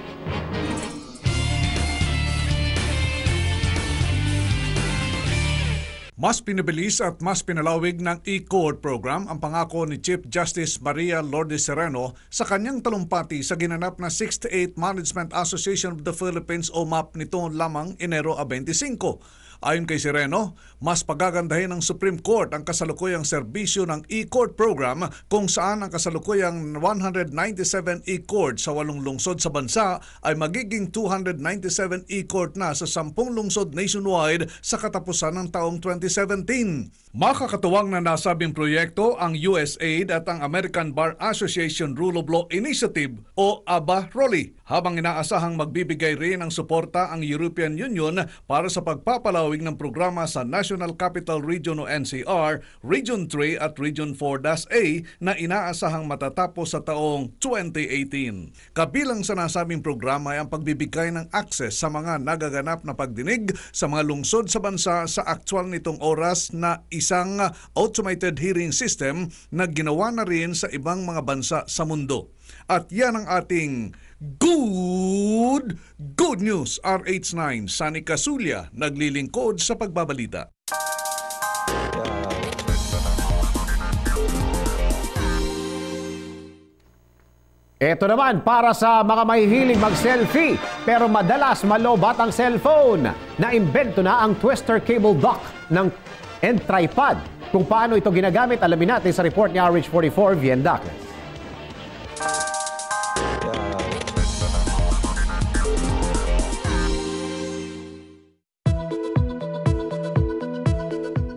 [SPEAKER 9] Mas pinibilis at mas pinalawig ng e-court program ang pangako ni Chief Justice Maria Lourdes Sereno sa kanyang talumpati sa ginanap na 68th Management Association of the Philippines o MAP nito lamang Enero 25. Ayon kay Sereno, mas pagagandahin ng Supreme Court ang kasalukuyang serbisyo ng e-court program kung saan ang kasalukuyang 197 e-court sa 8 lungsod sa bansa ay magiging 297 e-court na sa 10 lungsod nationwide sa katapusan ng taong 2017. Makakatuwang na nasabing proyekto ang USAID at ang American Bar Association Rule of Law Initiative o ABA-ROLI, habang inaasahang magbibigay rin ng suporta ang European Union para sa pagpapalawig ng programa sa National Capital Region o NCR, Region 3 at Region 4-A na inaasahang matatapos sa taong 2018. Kabilang sa nasabing programa ay ang pagbibigay ng access sa mga nagaganap na pagdinig sa mga lungsod sa bansa sa aktwal nitong oras na isang automated hearing system na ginawa na rin sa ibang mga bansa sa mundo. At yan ang ating good news. RH9, Sunny Casulia, naglilingkod sa pagbabalita.
[SPEAKER 5] Ito naman para sa mga mahihilig mag-selfie pero madalas malobat ang cellphone. Naimbento na ang twister cable dock and tripod. Kung paano ito ginagamit, alamin natin sa report ni RH44, Vien Dacles.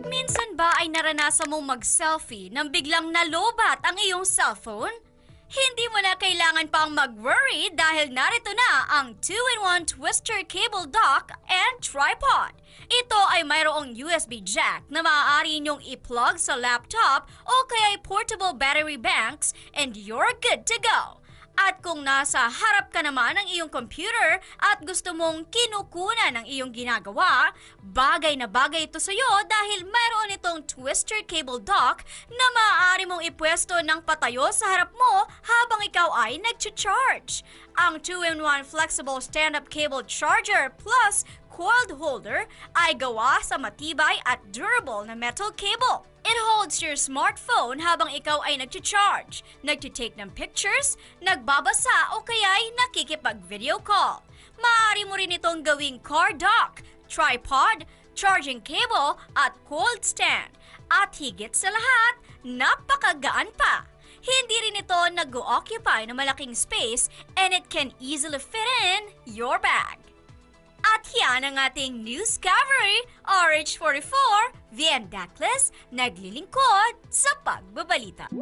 [SPEAKER 6] Minsan ba ay naranasan mong mag-selfie nang biglang nalobat ang iyong cellphone? Hindi mo na kailangan pang mag-worry dahil narito na ang 2-in-1 twister cable dock and tripod. Ito ay mayroong USB jack na maaari ninyong i-plug sa laptop o kaya portable battery banks and you're good to go. At kung nasa harap ka naman ng iyong computer at gusto mong kinukunan ng iyong ginagawa, bagay na bagay ito sa iyo dahil mayroon itong twister cable dock na maaari mong ipwesto ng patayo sa harap mo habang ikaw ay nag-charge. Ang 2-in-1 flexible stand-up cable charger plus coiled holder ay gawa sa matibay at durable na metal cable. It holds your smartphone habang ikaw ay nag-charge, nagtitake ng pictures, nagbabasa o kaya'y nakikipag-video call. Maaari mo rin itong gawing car dock, tripod, charging cable at cold stand. At higit sa lahat, napakagaan pa. Hindi rin ito nag-occupy ng malaking space and it can easily fit in your bag. At yan ang ating news coverage, RH44, Vien Dacles, naglilingkod sa pagbabalita.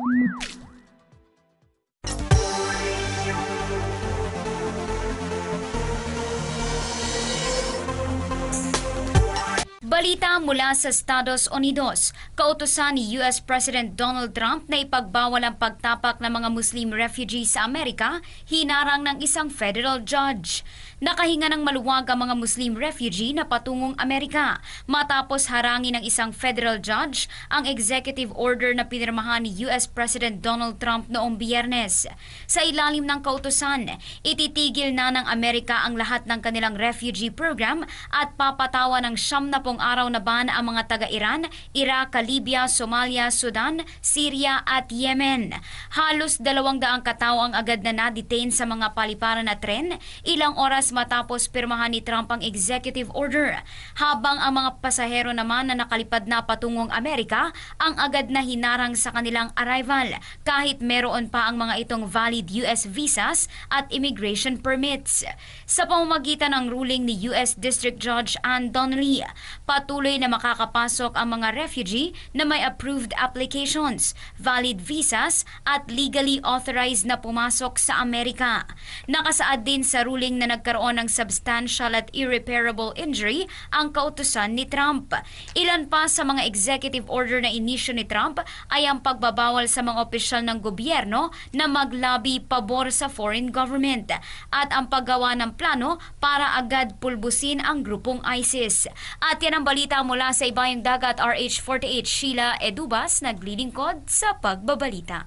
[SPEAKER 6] Balita mula sa Estados Unidos, kautusan ni US President Donald Trump na ipagbawal ang pagtapak ng mga Muslim refugees sa Amerika, hinarang ng isang federal judge. Nakahinga ng maluwag ang mga Muslim refugee na patungong Amerika matapos harangin ng isang federal judge ang executive order na pinirmahan ni US President Donald Trump noong Biyernes. Sa ilalim ng kautusan, ititigil na ng Amerika ang lahat ng kanilang refugee program at papatawa ng 70 araw na ban ang mga taga-Iran, Iraq, Libya, Somalia, Sudan, Syria at Yemen. Halos 200 katao ang agad na na-detain sa mga paliparan na tren, ilang oras matapos pirmahan ni Trump ang executive order. Habang ang mga pasahero naman na nakalipad na patungong Amerika ang agad na hinarang sa kanilang arrival kahit meron pa ang mga itong valid US visas at immigration permits. Sa pamamagitan ng ruling ni US District Judge Ann Donnelly, patuloy na makakapasok ang mga refugee na may approved applications, valid visas at legally authorized na pumasok sa Amerika. Nakasaad din sa ruling na nagkaroon ng substantial at irreparable injury ang kautusan ni Trump. Ilan pa sa mga executive order na inisyu ni Trump ay ang pagbabawal sa mga opisyal ng gobyerno na maglabi pabor sa foreign government at ang paggawa ng plano para agad pulbusin ang grupong ISIS. At yan ang balita mula sa Ibayong Dagat, RH48, Sheila Edubas, naglilingkod sa pagbabalita.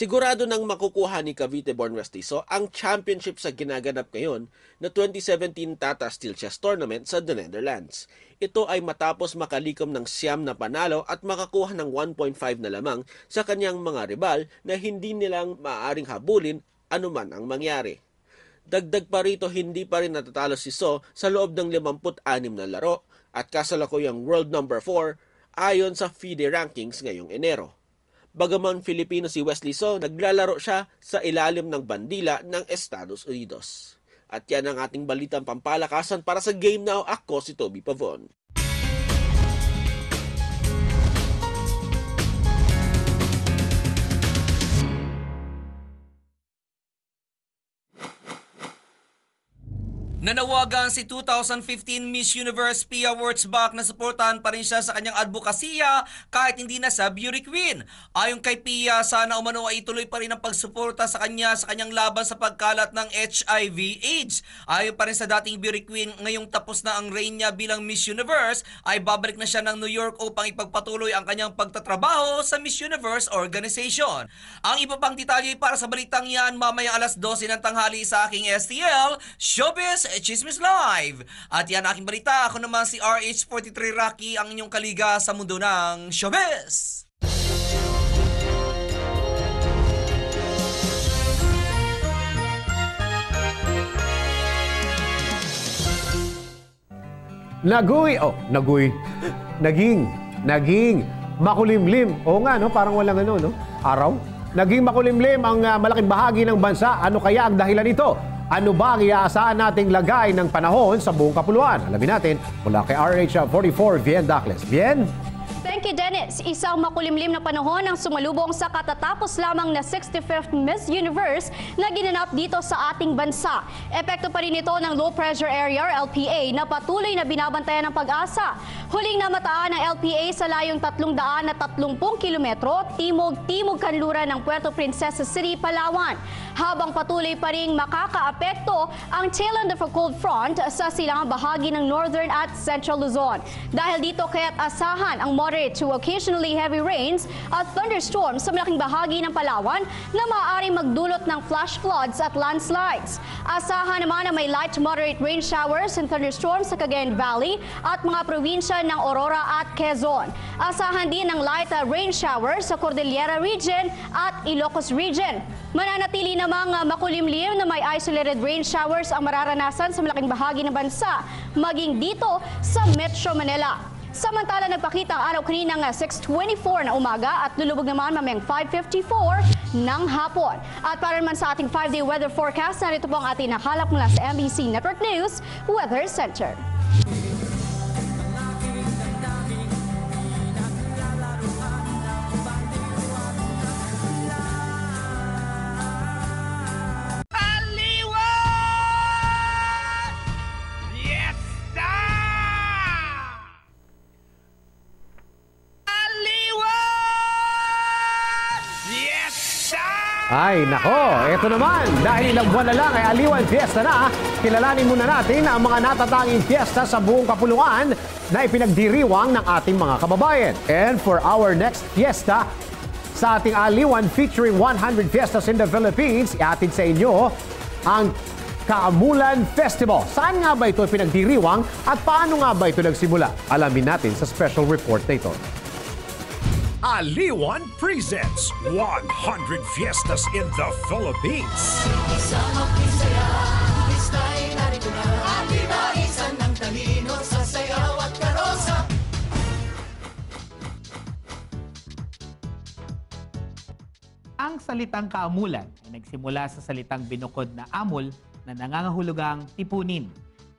[SPEAKER 10] Sigurado nang makukuha ni Cavite-born Mestizo ang championship sa ginaganap ngayon na 2017 Tata Steel Chess Tournament sa The Netherlands. Ito ay matapos makalikom ng 9 na panalo at makakuha ng 1.5 na lamang sa kanyang mga rival na hindi nilang maaaring habulin anuman ang mangyari. Dagdag pa rito, hindi pa rin natatalo si So sa loob ng 56 na laro at kasalukuyang world number 4 ayon sa FIDE rankings ngayong Enero. Bagaman Filipino si Wesley So, naglalaro siya sa ilalim ng bandila ng Estados Unidos. At yan ang ating balitang pampalakasan para sa Game Now. Ako si Toby Pavon.
[SPEAKER 2] Nanawagan si 2015 Miss Universe Pia Wurtzbach na suportahan pa rin siya sa kanyang advokasya kahit hindi na sa Beauty Queen. Ayon kay Pia, sana umano ay ituloy pa rin ang pagsuporta sa kanyang laban sa pagkalat ng HIV/AIDS. Ayon pa rin sa dating Beauty Queen, ngayong tapos na ang reign niya bilang Miss Universe, ay babalik na siya ng New York upang ipagpatuloy ang kanyang pagtatrabaho sa Miss Universe Organization. Ang iba pang detalye para sa balitang yan mamayang alas 12 ng tanghali sa aking STL Showbiz Chismis Live. At yan aking balita. Ako naman si RH43 Rocky, ang inyong kaliga sa mundo ng showbiz.
[SPEAKER 5] Naging makulimlim. Oo nga, no? Parang walang araw. Naging makulimlim ang malaking bahagi ng bansa. Ano kaya ang dahilan nito? Ano ba ang iaasahan nating lagay ng panahon sa buong kapuluan? Alamin natin mula kay RH44 Bien Dacles. Bien?
[SPEAKER 6] Thank you, Dennis. Isang makulimlim na panahon ang sumalubong sa katatapos lamang na 65th Miss Universe na ginanap dito sa ating bansa. Epekto pa rin ito ng low pressure area or LPA na patuloy na binabantayan ng Pag-asa. Huling namataan ng LPA sa layong 330 kilometro timog kanluran ng Puerto Princesa City, Palawan. Habang patuloy pa rin makakaapekto ang tail end of a cold front sa silangang bahagi ng northern at central Luzon. Dahil dito kaya't asahan ang moderate to occasionally heavy rains at thunderstorms sa malaking bahagi ng Palawan na maaaring magdulot ng flash floods at landslides. Asahan naman na may light to moderate rain showers and thunderstorms sa Cagayan Valley at mga probinsya ng Aurora at Quezon. Asahan din ng light rain showers sa Cordillera Region at Ilocos Region. Mananatili namang makulimlim na may isolated rain showers ang mararanasan sa malaking bahagi ng bansa, maging dito sa Metro Manila. Samantala, nagpakita ang araw kaninang 6:24 na umaga at lulubog naman mamayang 5:54 ng hapon. At para naman sa ating 5-day weather forecast, narito po ang ating nakalap mula sa MBC Network News Weather Center.
[SPEAKER 5] Ay, nako, eto naman. Dahil ilang buwan na lang ay Aliwan Fiesta na, kilalanin muna natin ang mga natatanging fiesta sa buong kapuluan na ipinagdiriwang ng ating mga kababayan. And for our next fiesta, sa ating Aliwan featuring 100 fiestas in the Philippines, iatid sa inyo ang Kaamulan Festival. Saan nga ba ito pinagdiriwang at paano nga ba ito nagsimula? Alamin natin sa special report na ito.
[SPEAKER 1] Aliwan presents 100 Fiestas in the Philippines.
[SPEAKER 11] Isang saya, ista'y narito na. At ibaisan ng talino sa sayaw at karosa.
[SPEAKER 12] Ang salitang kaamulan ay nagsimula sa salitang binukod na amol na nangangahulugang tipunin.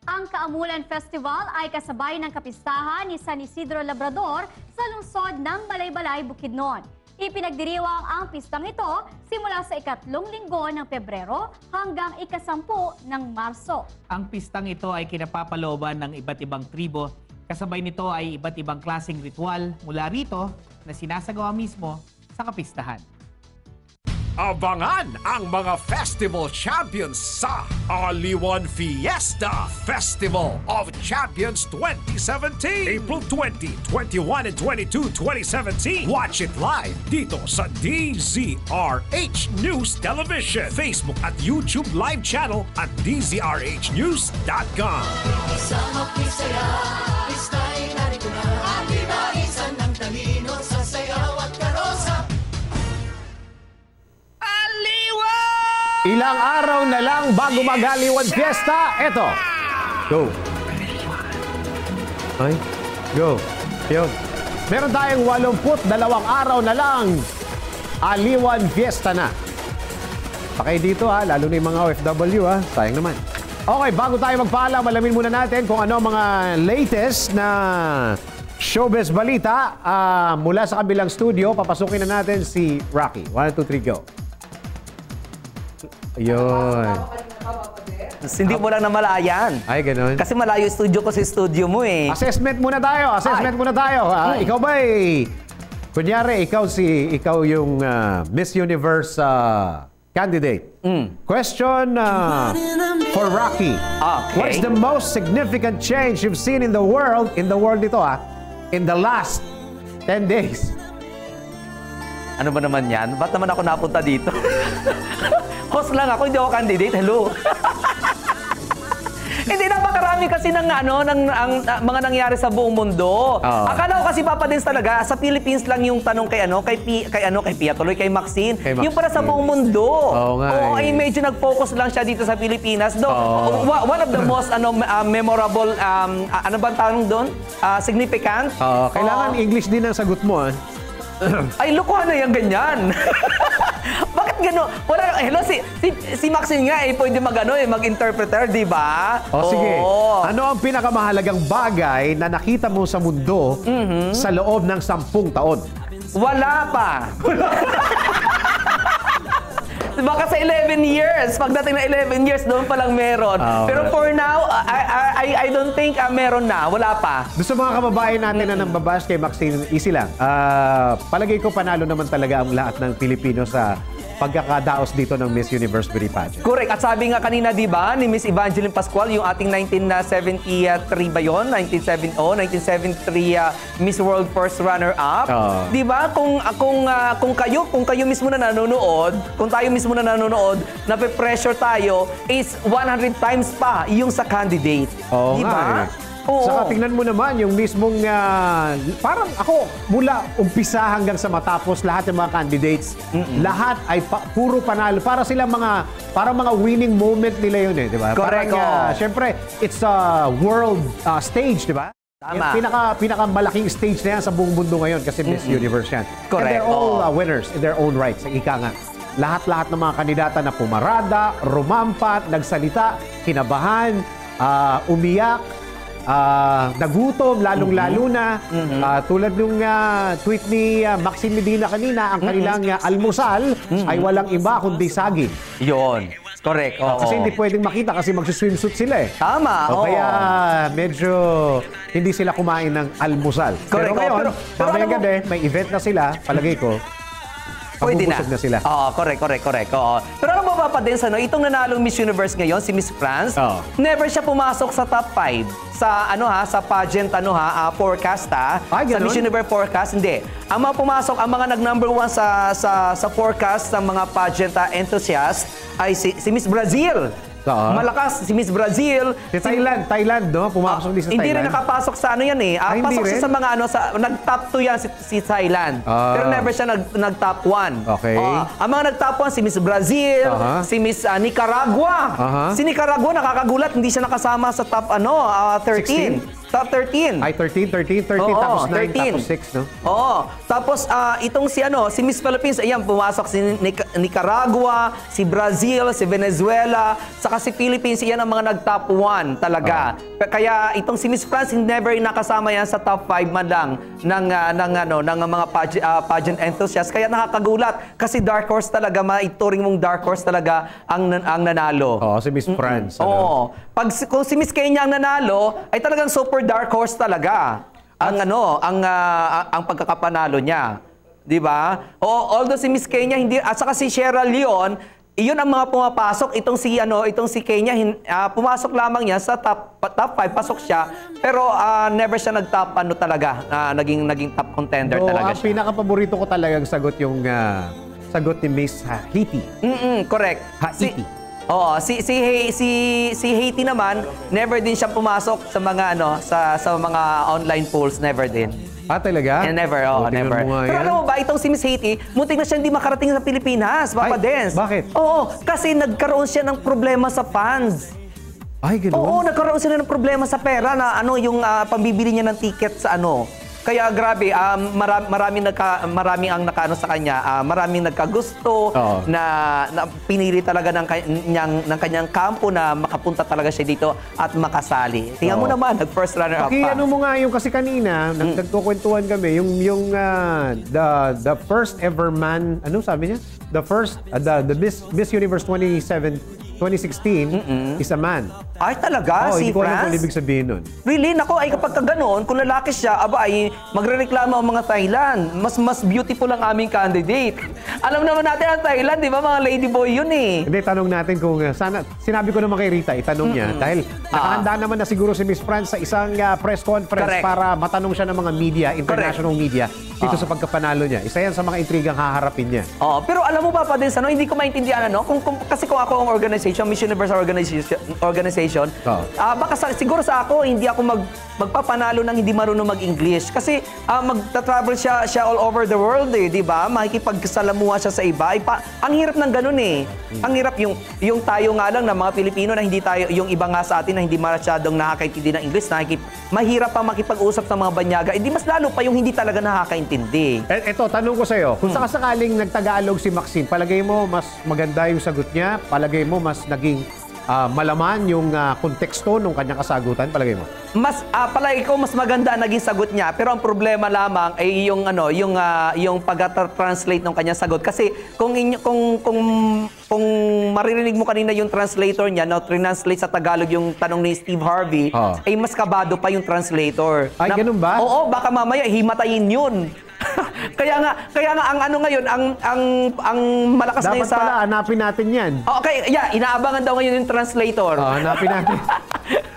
[SPEAKER 6] Ang Kaamulan Festival ay kasabay ng kapistahan ni San Isidro Labrador sa lungsod ng Balay-Balay, Bukidnon. Ipinagdiriwang ang pistang ito simula sa ikatlong linggo ng Pebrero hanggang ika-10 ng Marso.
[SPEAKER 12] Ang pistang ito ay kinapapalooban ng iba't ibang tribo. Kasabay nito ay iba't ibang klaseng ritual mula rito na sinasagawa mismo sa kapistahan.
[SPEAKER 1] Abangan ang mga festival champions sa Aliwan Fiesta Festival of Champions 2017. April 20, 21, and 22, 2017. Watch it live dito sa DZRH News Television, Facebook at YouTube live channel at dzrhnews.com.
[SPEAKER 11] Isang mapisaya, pista'y narito na. At iba-isan ng talino sa sayaw at karosa.
[SPEAKER 5] Ilang araw na lang bago mag-Aliwan Fiesta. Eto. Go. Ay, go. Yun. Meron tayong 82 araw na lang. Aliwan Fiesta na. Pakay dito ha, lalo na yung mga OFW ha. Sayang naman. Okay, bago tayo magpaalam, alamin muna natin kung ano mga latest na showbiz balita. Mula sa kabilang studio, papasukin na natin si Rocky. 1, 2, 3, go. Ayun.
[SPEAKER 13] Hindi mo lang namalayan.
[SPEAKER 5] Ay, ganun.
[SPEAKER 13] Kasi malayo studio ko sa studio mo eh.
[SPEAKER 5] Assessment muna tayo. Ikaw ba kunyari, ikaw yung Miss Universe candidate. Question for Rocky.
[SPEAKER 13] Okay.
[SPEAKER 5] What's the most significant change you've seen in the world in the last 10 days?
[SPEAKER 13] Ano ba naman yan? Ba't naman ako napunta dito? Host lang ako, hindi ako candidate. Hello. Hindi, napakarami kasi ng mga nangyari sa buong mundo. Akala ko kasi papadins talaga sa Philippines lang yung tanong kay Pia tuloy, kay Maxine. Yung para sa buong mundo. Oo, ay medyo nag-focus lang siya dito sa Pilipinas. One of the most memorable ano bang tanong doon? Significant?
[SPEAKER 5] Kailangan English din ang sagot mo.
[SPEAKER 13] Ay, lukuhan na yung ganyan. Bakit gano'n? Hello, si Maxine nga pwede mag-interpreter, di ba?
[SPEAKER 5] Sige. Ano ang pinakamahalagang bagay na nakita mo sa mundo sa loob ng 10 taon?
[SPEAKER 13] Wala pa. Baka sa 11 years. Pagdating na 11 years, doon pa lang meron. Pero for now, I don't think meron na. Wala pa.
[SPEAKER 5] Gusto mga kababayan natin na nambabash kay Maxine, easy lang. Palagay ko panalo naman talaga ang lahat ng Pilipino sa pagkakadaos dito ng Miss Universe Beauty Pageant.
[SPEAKER 13] Correct. At sabi nga kanina, di ba, ni Miss Evangeline Pascual, yung ating 1973 ba yun? 1973 Miss World First Runner-Up. Di ba? Kung kayo mismo na nanonood, kung tayo mismo na nanonood, nape-pressure tayo, is 100 times pa yung sa candidate. Di ba?
[SPEAKER 5] Saka tingnan mo naman yung mismong parang ako mula umpisa hanggang sa matapos lahat ng mga candidates, lahat ay puro panalo. Para sila parang mga winning moment nila yun di ba?
[SPEAKER 13] Correct.
[SPEAKER 5] Syempre, it's a world stage, di ba?
[SPEAKER 13] Tama.
[SPEAKER 5] Pinakamalaking stage na yan sa buong mundo ngayon kasi Miss Universe yan.
[SPEAKER 13] Correct.
[SPEAKER 5] And they're all winners in their own rights. Ika nga. Lahat-lahat ng mga kandidata na pumarada, rumampat, nagsalita, kinabahan, umiyak, nagutom, lalong-lalo na. Tulad nung tweet ni Maxine Medina kanina, ang kanilang almusal ay walang iba kundi saging.
[SPEAKER 13] Yun. Correct.
[SPEAKER 5] Kasi hindi pwedeng makita kasi mag-swimsuit sila
[SPEAKER 13] Tama.
[SPEAKER 5] Kaya medyo hindi sila kumain ng almusal.
[SPEAKER 13] Correct.
[SPEAKER 5] Pero ngayon, mamayang gabi, may event na sila, palagay ko,
[SPEAKER 13] pwede na.
[SPEAKER 5] sila.
[SPEAKER 13] Correct. Pero ano ba papadins, itong nanalong Miss Universe ngayon, si Miss France, never siya pumasok sa top 5 sa pageant forecast sa Miss Universe forecast, hindi. Ang mga pumasok, ang mga nag-number 1 sa forecast ng mga pageant enthusiast ay si Miss Brazil. Malakas si Miss Brazil.
[SPEAKER 5] Si Thailand, no? Pumasok din sa Thailand.
[SPEAKER 13] Hindi rin nakapasok sa pasok siya sa mga nag-top 2 yan si Thailand. Pero never siya nag-top 1.
[SPEAKER 5] Okay.
[SPEAKER 13] Ang mga nag-top 1 si Miss Brazil, si Miss Nicaragua. Si Nicaragua nakakagulat, hindi siya nakasama sa top 13.
[SPEAKER 5] 16?
[SPEAKER 13] Top 13.
[SPEAKER 5] Ay, 13, tapos 9,
[SPEAKER 13] 13.
[SPEAKER 5] tapos 6, no?
[SPEAKER 13] Tapos itong si Miss Philippines, ayan, pumasok si Nicaragua, si Brazil, si Venezuela, saka si Philippines, iyan ang mga nag-top 1 talaga. Kaya itong si Miss France, never nakasama yan sa top 5 man lang ng mga pageant enthusiasts. Kaya nakakagulat kasi dark horse talaga, maituring mong dark horse talaga ang nanalo.
[SPEAKER 5] Si Miss France.
[SPEAKER 13] Kung si Miss Kenya ang nanalo, ay talagang super dark horse talaga ang pagkakapanalo niya. Di ba? Although si Miss Kenya hindi, at saka si Sierra Leone, iyon ang mga pumapasok. Itong si Kenya, pumasok lamang niya sa top 5, pasok siya. Pero never siya nag-top talaga. Naging top contender talaga
[SPEAKER 5] ang
[SPEAKER 13] siya.
[SPEAKER 5] pinaka-paborito ko talagang sagot yung sagot ni Miss Haiti.
[SPEAKER 13] Correct.
[SPEAKER 5] Haiti.
[SPEAKER 13] Oo, si Haiti naman, never din siya pumasok sa mga sa mga online polls, never din.
[SPEAKER 5] Talaga?
[SPEAKER 13] Never, never. Pero alam mo ba, itong si Miss Haiti, muntik na siya hindi makarating sa Pilipinas, Papa Dens.
[SPEAKER 5] Bakit?
[SPEAKER 13] Oo, kasi nagkaroon siya ng problema sa funds.
[SPEAKER 5] Ay, gano'n?
[SPEAKER 13] Oo, nagkaroon sila ng problema sa pera na yung pambibili niya ng ticket sa Kaya grabe, marami ang nakaano sa kanya, maraming nagkagusto na pinili talaga ng kanyang kampo na makapunta talaga siya dito at makasali. Tingnan mo naman, nag-first runner-up pa.
[SPEAKER 5] Ano mo nga yung kasi kanina, nagkukwentuhan kami, yung the first ever man, ano sabi niya? The first, the Miss Universe 2016 is a man.
[SPEAKER 13] Ay, talaga? Si
[SPEAKER 5] hindi ko alam
[SPEAKER 13] France?
[SPEAKER 5] kung ibig sabihin nun.
[SPEAKER 13] Really? Nako, ay kapag ganoon, kung lalaki siya, magrereklamo ang mga Thailand. Mas beautiful ang aming candidate. Alam naman natin ang Thailand, di ba? Mga ladyboy yun eh.
[SPEAKER 5] Hindi, tanong natin kung sinabi ko naman kay Rita, itanong niya. Dahil nakahanda naman na siguro si Miss France sa isang press conference para matanong siya ng mga media, international media, dito sa pagkapanalo niya. Isa yan sa mga intrigang haharapin niya.
[SPEAKER 13] Pero alam mo ba pa din, hindi ko maintindihan kasi kung ako ang organization, Miss Universe organization, baka siguro sa ako, hindi ako magpapanalo ng hindi marunong mag-English. Kasi magta-travel siya all over the world di ba? Makikipagsalamuha siya sa iba. Ang hirap ng ganun eh. Ang hirap yung tayo nga lang na mga Pilipino na hindi tayo, yung iba nga sa atin na hindi masyadong nakakaintindi ng English, mahirap pa makipag-usap sa mga banyaga. Hindi mas lalo pa yung hindi talaga nakakaintindi.
[SPEAKER 5] Eto, tanong ko sa'yo, kung sakasakaling nagtagalog si Maxine, palagay mo mas maganda yung sagot niya? Palagay mo mas naging malaman yung konteksto ng kanyang kasagutan, palagay mo?
[SPEAKER 13] Palagi ko mas maganda ang naging sagot niya, pero ang problema lamang ay yung pag-translate ng kanyang sagot. Kasi kung maririnig mo kanina yung translator niya, translate sa Tagalog yung tanong ni Steve Harvey, ay mas kabado pa yung translator.
[SPEAKER 5] Ay, ganun ba?
[SPEAKER 13] Oo, baka mamaya himatayin yun. Kaya nga ang ngayon, ang malakas
[SPEAKER 5] dapat
[SPEAKER 13] na sa...
[SPEAKER 5] Dapat pala, hanapin natin yan.
[SPEAKER 13] Okay, inaabangan daw ngayon yung translator.
[SPEAKER 5] Hanapin natin.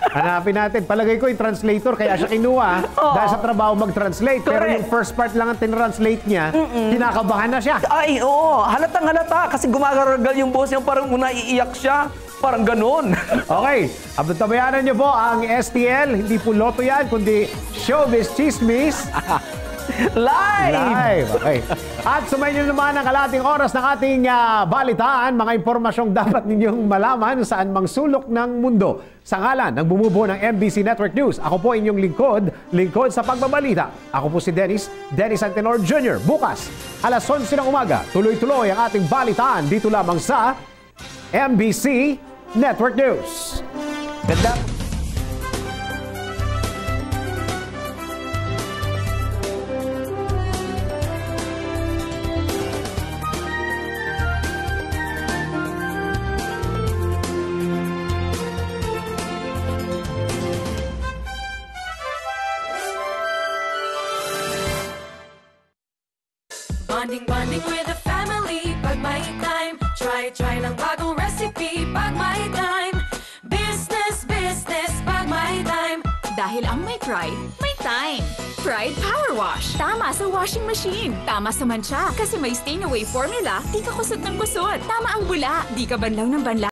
[SPEAKER 5] Hanapin natin. Palagay ko yung translator, kaya siya kinuha dahil sa trabaho mag-translate. Pero yung first part lang ang tinranslate niya, kinakabahan na siya.
[SPEAKER 13] Ay, oo. Halatang halata. Kasi gumagaragal yung boss niya, parang naiiyak siya. Parang ganun.
[SPEAKER 5] Okay. Abot-tabayanan niyo po ang STL. Hindi po loto yan, kundi Showbiz Chismis.
[SPEAKER 13] Live!
[SPEAKER 5] Okay. At sumayin nyo naman ang kalating oras ng ating balitaan, mga impormasyong dapat ninyong malaman saan mang sulok ng mundo. Sa ngalan ng bumubuo ng MBC Network News, ako po inyong lingkod sa pagbabalita. Ako po si Dennis Antenor Jr. Bukas, alas 11 ng umaga, tuloy-tuloy ang ating balitaan dito lamang sa MBC Network News.
[SPEAKER 13] Ganda.
[SPEAKER 11] Bonding with the family pag may time. Try ng bagong recipe pag may time. Business pag may time.
[SPEAKER 14] Dahil ang may pride, may time. Pride Power Wash. Tama sa washing machine. Tama sa mancha. Kasi may stain away formula, di ka kusot ng kusot. Tama ang bula, di ka banlaw ng banlaw.